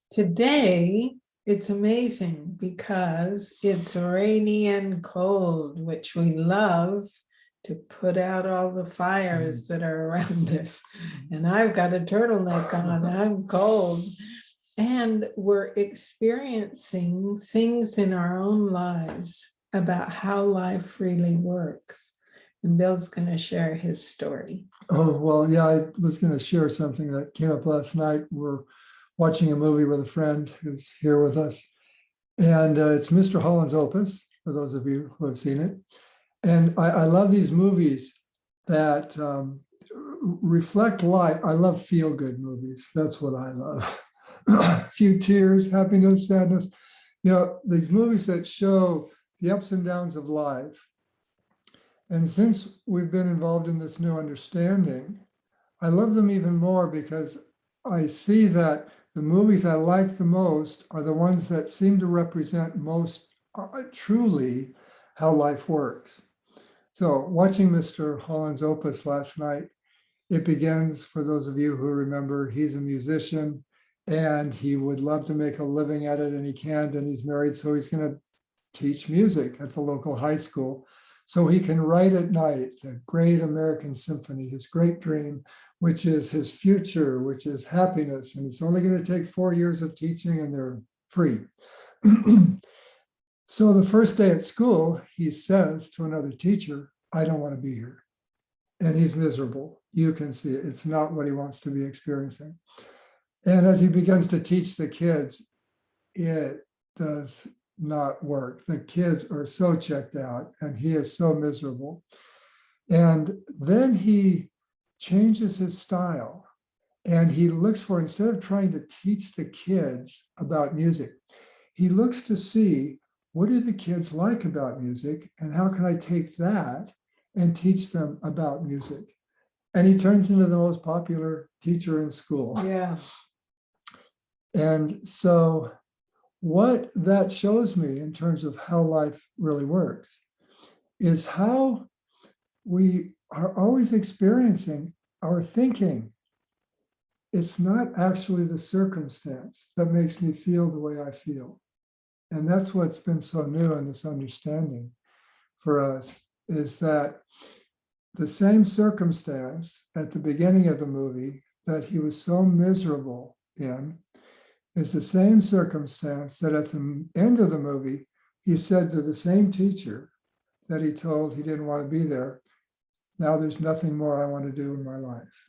Today, it's amazing because it's rainy and cold, which we love to put out all the fires that are around us. And I've got a turtleneck on, I'm cold. And we're experiencing things in our own lives about how life really works. And Bill's going to share his story. Oh, well, yeah, I was going to share something that came up last night. We're watching a movie with a friend who's here with us. And it's Mr. Holland's Opus, for those of you who have seen it. And I love these movies that reflect life. I love feel-good movies. That's what I love. A few tears, happiness, sadness. You know, these movies that show the ups and downs of life. And since we've been involved in this new understanding, I love them even more because I see that the movies I like the most are the ones that seem to represent most truly how life works. So watching Mr. Holland's Opus last night, it begins, for those of you who remember, he's a musician and he would love to make a living at it and he can't, and he's married, so he's going to teach music at the local high school so he can write at night the great American symphony, his great dream, which is his future, which is happiness. And it's only going to take 4 years of teaching and they're free. So the first day at school, he says to another teacher, I don't want to be here. And he's miserable. You can see it. It's not what he wants to be experiencing. And as he begins to teach the kids, it does not work. The kids are so checked out and he is so miserable. And then he changes his style and he looks for, instead of trying to teach the kids about music, he looks to see what do the kids like about music and how can I take that and teach them about music. And he turns into the most popular teacher in school. Yeah. And so what that shows me in terms of how life really works is how we are always experiencing our thinking. It's not actually the circumstance that makes me feel the way I feel. And that's what's been so new in this understanding for us, is that the same circumstance at the beginning of the movie that he was so miserable in is the same circumstance that at the end of the movie, he said to the same teacher that he told he didn't want to be there, now there's nothing more I want to do in my life.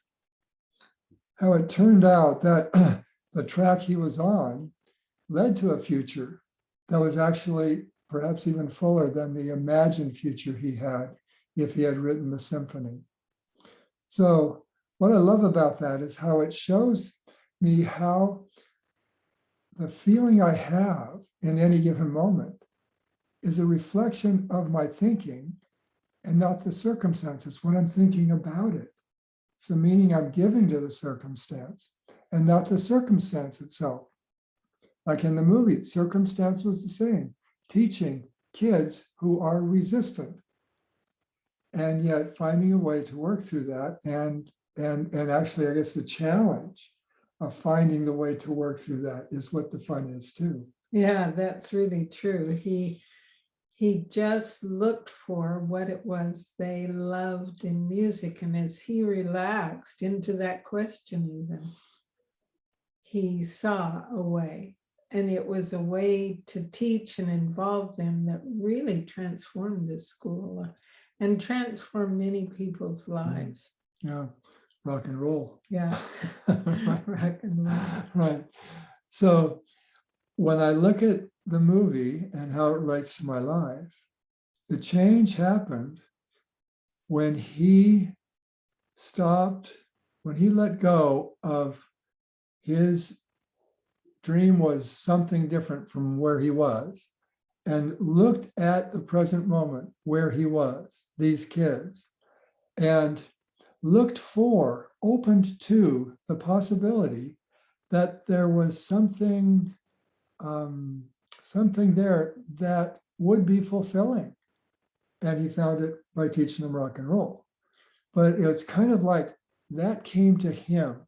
How it turned out that the track he was on led to a future that was actually perhaps even fuller than the imagined future he had if he had written the symphony. So what I love about that is how it shows me how the feeling I have in any given moment is a reflection of my thinking and not the circumstances when I'm thinking about it. It's the meaning I'm giving to the circumstance and not the circumstance itself. Like in the movie, circumstance was the same, teaching kids who are resistant and yet finding a way to work through that. And actually, I guess the challenge of finding the way to work through that is what the fun is too. Yeah, that's really true. He just looked for what it was they loved in music. And as he relaxed into that question, even, he saw a way. And it was a way to teach and involve them that really transformed this school and transformed many people's lives. Yeah, rock and roll. Yeah, Right. rock and roll. Right. So when I look at the movie and how it relates to my life, the change happened when he stopped, when he let go of his dream was something different from where he was and looked at the present moment where he was, these kids, and looked for, opened to the possibility that there was something there that would be fulfilling. And he found it by teaching them rock and roll. But it's kind of like that came to him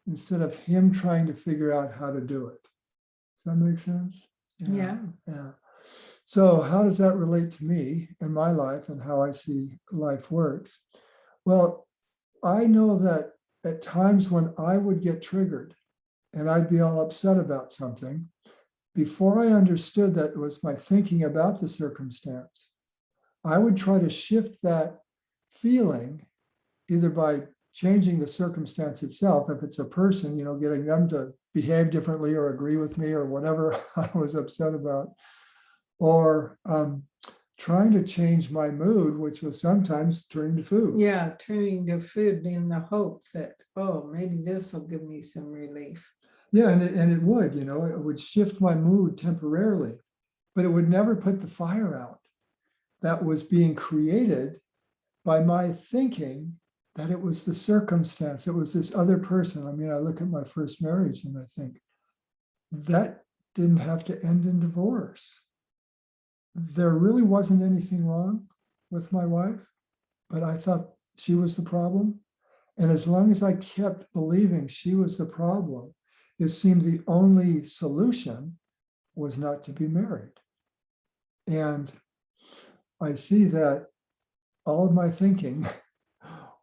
instead of him trying to figure out how to do it. that make sense? Yeah. Yeah. So how does that relate to me and my life and how I see life works? Well, I know that at times when I would get triggered and I'd be all upset about something, before I understood that it was my thinking about the circumstance, I would try to shift that feeling either by changing the circumstance itself, if it's a person, getting them to behave differently or agree with me or whatever I was upset about, or trying to change my mood, which was sometimes turning to food. Yeah, turning to food in the hope that, oh, maybe this will give me some relief. Yeah, and it would, it would shift my mood temporarily, but it would never put the fire out that was being created by my thinking that it was the circumstance, it was this other person. I mean, I look at my first marriage and I think that didn't have to end in divorce. There really wasn't anything wrong with my wife, but I thought she was the problem. And as long as I kept believing she was the problem, it seemed the only solution was not to be married. And I see that all of my thinking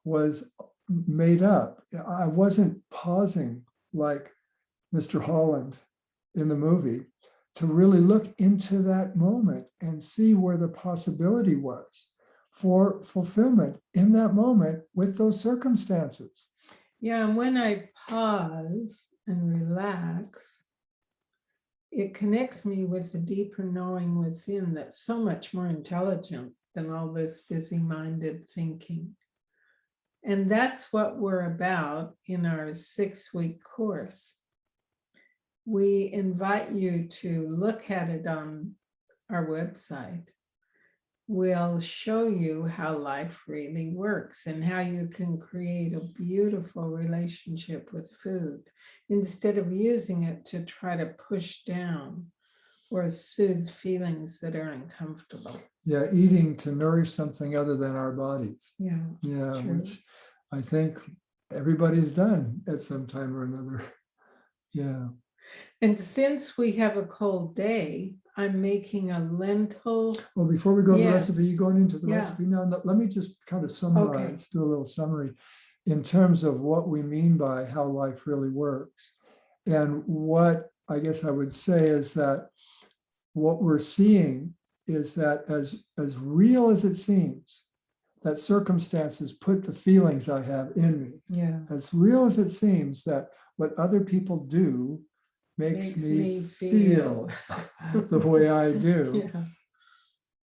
was made up. I wasn't pausing like Mr. Holland in the movie to really look into that moment and see where the possibility was for fulfillment in that moment with those circumstances. Yeah, and when I pause and relax, it connects me with the deeper knowing within that's so much more intelligent than all this busy-minded thinking. And that's what we're about in our 6-week course. We invite you to look at it on our website. We'll show you how life really works and how you can create a beautiful relationship with food instead of using it to try to push down or soothe feelings that are uncomfortable. Yeah, eating to nourish something other than our bodies. Yeah, true. Which I think everybody's done at some time or another. Yeah. And since we have a cold day, I'm making a lentil. Well, before we go to the Yes. recipe, you going into the Yeah. recipe now, let me just kind of summarize, do a little summary in terms of what we mean by how life really works. And what I guess I would say is that what we're seeing is that as real as it seems, that circumstances put the feelings I have in me. Yeah. As real as it seems that what other people do makes me feel the way I do. Yeah.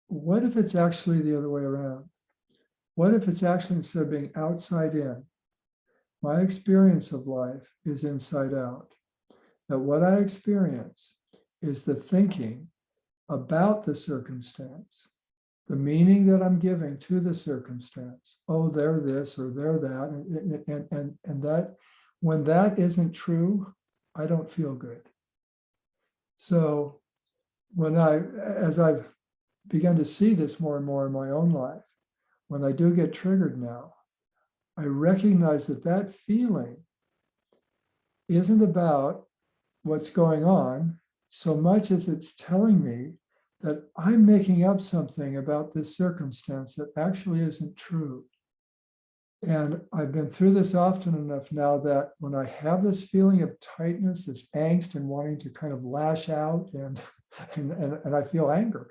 What if it's actually the other way around? What if it's actually, instead of being outside in, my experience of life is inside out? That what I experience is the thinking about the circumstance, the meaning that I'm giving to the circumstance. Oh, they're this or they're that. And that, when that isn't true, I don't feel good. So as I've begun to see this more and more in my own life, when I do get triggered now, I recognize that that feeling isn't about what's going on so much as it's telling me that I'm making up something about this circumstance that actually isn't true. And I've been through this often enough now that when I have this feeling of tightness, this angst and wanting to kind of lash out and I feel anger,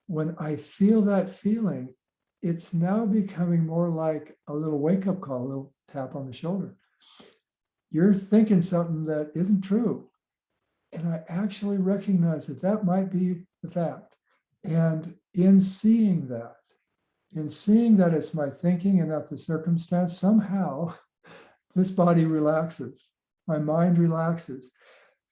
when I feel that feeling, it's now becoming more like a little wake-up call, a little tap on the shoulder. You're thinking something that isn't true. And I actually recognize that that might be the fact. And in seeing that it's my thinking and not the circumstance, somehow this body relaxes, my mind relaxes,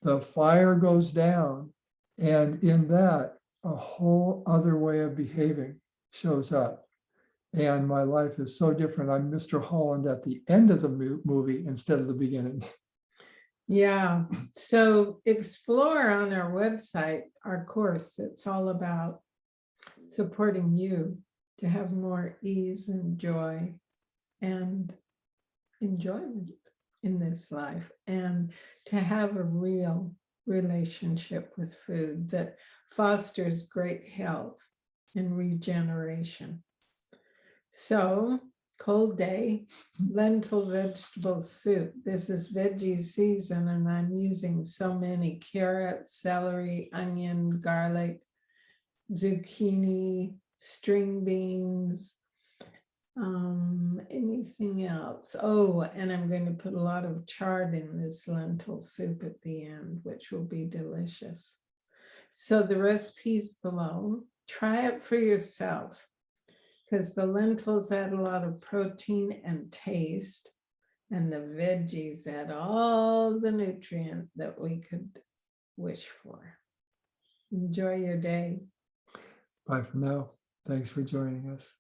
the fire goes down, and in that, a whole other way of behaving shows up. And my life is so different. I'm Mr. Holland at the end of the movie instead of the beginning. Yeah. So explore on our website our course. It's all about supporting you to have more ease and joy and enjoyment in this life, and to have a real relationship with food that fosters great health and regeneration. So, cold day, lentil vegetable soup. This is veggie season, and I'm using so many carrots, celery, onion, garlic, zucchini, string beans, anything else. Oh, and I'm going to put a lot of chard in this lentil soup at the end, which will be delicious. So the recipe's below. Try it for yourself, because the lentils add a lot of protein and taste, and the veggies add all the nutrient that we could wish for. Enjoy your day. Bye for now. Thanks for joining us.